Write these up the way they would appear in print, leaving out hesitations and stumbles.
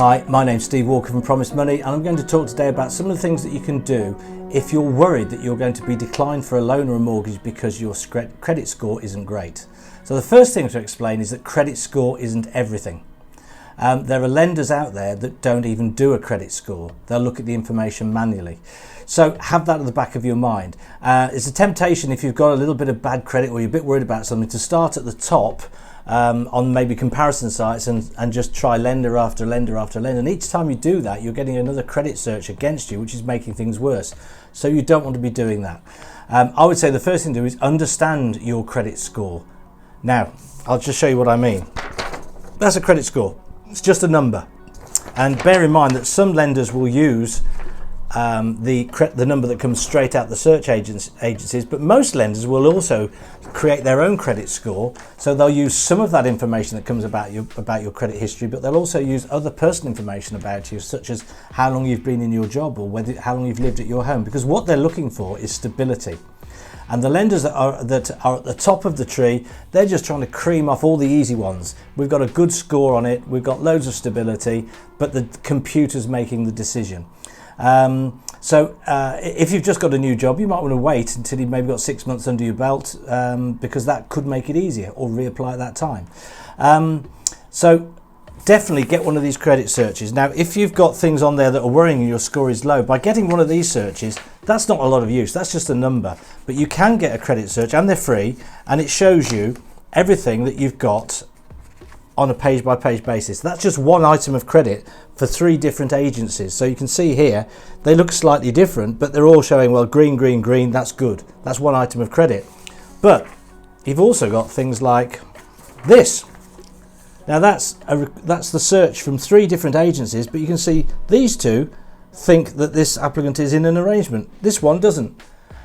Hi, my name's Steve Walker from Promise Money, and I'm going to talk today about some of the things that you can do if you're worried that you're going to be declined for a loan or a mortgage because your credit score isn't great. So the first thing to explain is that credit score isn't everything. There are lenders out there that don't even do a credit score. They'll look at the information manually. So have that at the back of your mind. It's a temptation if you've got a little bit of bad credit or you're a bit worried about something to start at the top on maybe comparison sites and just try lender after lender after lender. And each time you do that, you're getting another credit search against you, which is making things worse. So you don't want to be doing that. I would say the first thing to do is understand your credit score. Now, I'll just show you what I mean. That's a credit score. It's just a number. And bear in mind that some lenders will use the number that comes straight out the search agencies, but most lenders will also create their own credit score. So they'll use some of that information that comes about your credit history, but they'll also use other personal information about you, such as how long you've been in your job or how long you've lived at your home, because what they're looking for is stability. And the lenders that are at the top of the tree, they're just trying to cream off all the easy ones. We've got a good score on it, we've got loads of stability, but the computer's making the decision. So if you've just got a new job, you might want to wait until you've maybe got 6 months under your belt, because that could make it easier, or reapply at that time. So definitely get one of these credit searches. Now, if you've got things on there that are worrying you, your score is low, by getting one of these searches, that's not a lot of use, that's just a number. But you can get a credit search, and they're free, and it shows you everything that you've got on a page-by-page basis. That's just one item of credit for 3 different agencies. So you can see here, they look slightly different, but they're all showing, well, green, green, green, that's good. That's one item of credit. But you've also got things like this. Now that's the search from 3 different agencies, but you can see these 2 think that this applicant is in an arrangement. This one doesn't.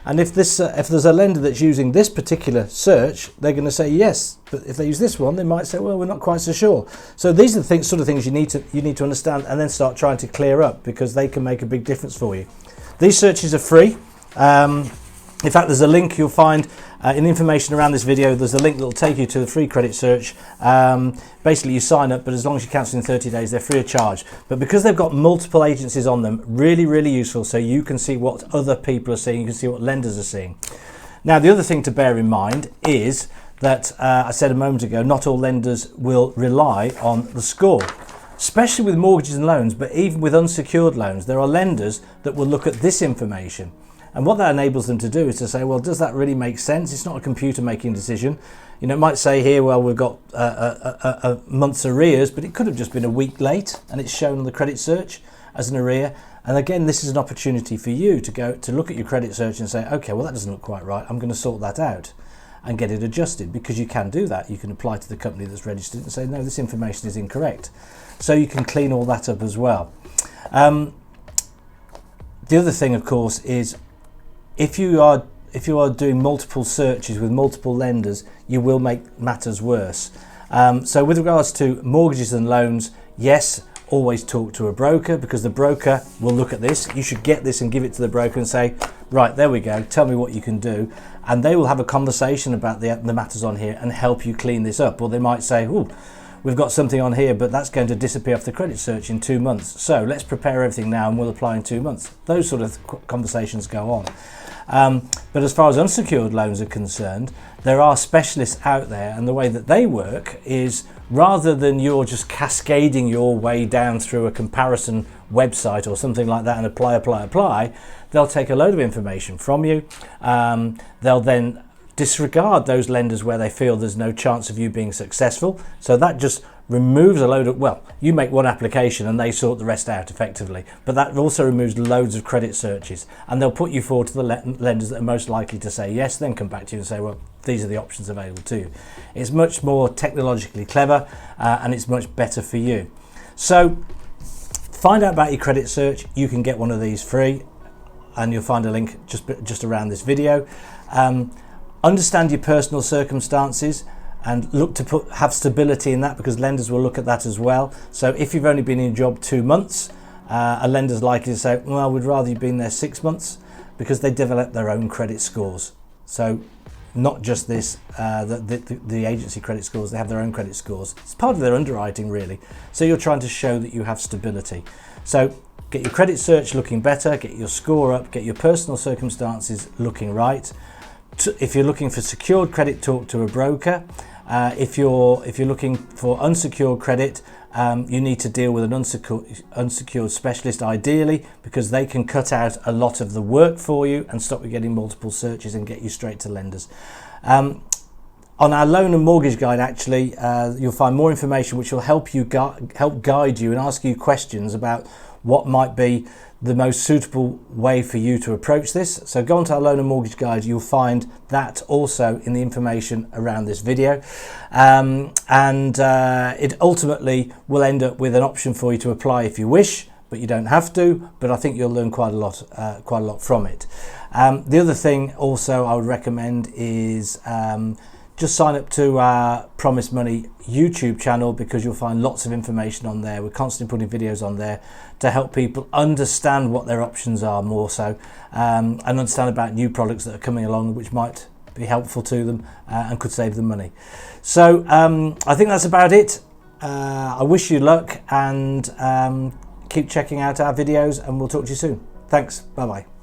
And if there's a lender that's using this particular search, they're going to say yes. But if they use this one, they might say, well, we're not quite so sure. So these are the sort of things you need to understand and then start trying to clear up, because they can make a big difference for you. These searches are free. In fact, there's a link you'll find in the information around this video. There's a link that will take you to the free credit search. Basically, you sign up, but as long as you cancel in 30 days, they're free of charge. But because they've got multiple agencies on them, really, really useful, so you can see what other people are seeing, you can see what lenders are seeing. Now, the other thing to bear in mind is that, I said a moment ago, not all lenders will rely on the score, especially with mortgages and loans, but even with unsecured loans, there are lenders that will look at this information. And what that enables them to do is to say, well, does that really make sense? It's not a computer making a decision. You know, it might say here, well, we've got a month's arrears, but it could have just been a week late, and it's shown on the credit search as an arrear. And again, this is an opportunity for you to look at your credit search and say, okay, well, that doesn't look quite right. I'm going to sort that out and get it adjusted, because you can do that. You can apply to the company that's registered and say, no, this information is incorrect. So you can clean all that up as well. The other thing, of course, is if you are doing multiple searches with multiple lenders, you will make matters worse. So with regards to mortgages and loans, yes, always talk to a broker, because the broker will look at this. You should get this and give it to the broker and say, right, there we go, tell me what you can do. And they will have a conversation about the matters on here and help you clean this up. Or they might say, oh, we've got something on here, but that's going to disappear off the credit search in 2 months. So let's prepare everything now and we'll apply in 2 months. Those sort of conversations go on. But as far as unsecured loans are concerned, there are specialists out there, and the way that they work is, rather than you're just cascading your way down through a comparison website or something like that and apply, they'll take a load of information from you. They'll then disregard those lenders where they feel there's no chance of you being successful. So that just removes a load of, well, you make one application and they sort the rest out effectively, but that also removes loads of credit searches, and they'll put you forward to the lenders that are most likely to say yes, then come back to you and say, well, these are the options available to you. It's much more technologically clever, and it's much better for you. So find out about your credit search. You can get one of these free, and you'll find a link just around this video. Understand your personal circumstances and look to have stability in that, because lenders will look at that as well. So if you've only been in a job 2 months, a lender's likely to say, well, we'd rather you've been there 6 months, because they develop their own credit scores. So not just this, the agency credit scores, they have their own credit scores. It's part of their underwriting really. So you're trying to show that you have stability. So get your credit search looking better, get your score up, get your personal circumstances looking right. If you're looking for secured credit, talk to a broker. If you're looking for unsecured credit, you need to deal with an unsecured specialist ideally, because they can cut out a lot of the work for you and stop you getting multiple searches and get you straight to lenders. On our loan and mortgage guide, actually, you'll find more information which will help guide you and ask you questions about what might be the most suitable way for you to approach this. So go onto our loan and mortgage guide, you'll find that also in the information around this video. It ultimately will end up with an option for you to apply if you wish, but you don't have to, but I think you'll learn quite a lot from it. The other thing also I would recommend is just sign up to our Promise Money YouTube channel, because you'll find lots of information on there. We're constantly putting videos on there to help people understand what their options are more so, and understand about new products that are coming along which might be helpful to them and could save them money. So I think that's about it. I wish you luck, and keep checking out our videos, and we'll talk to you soon. Thanks. Bye bye.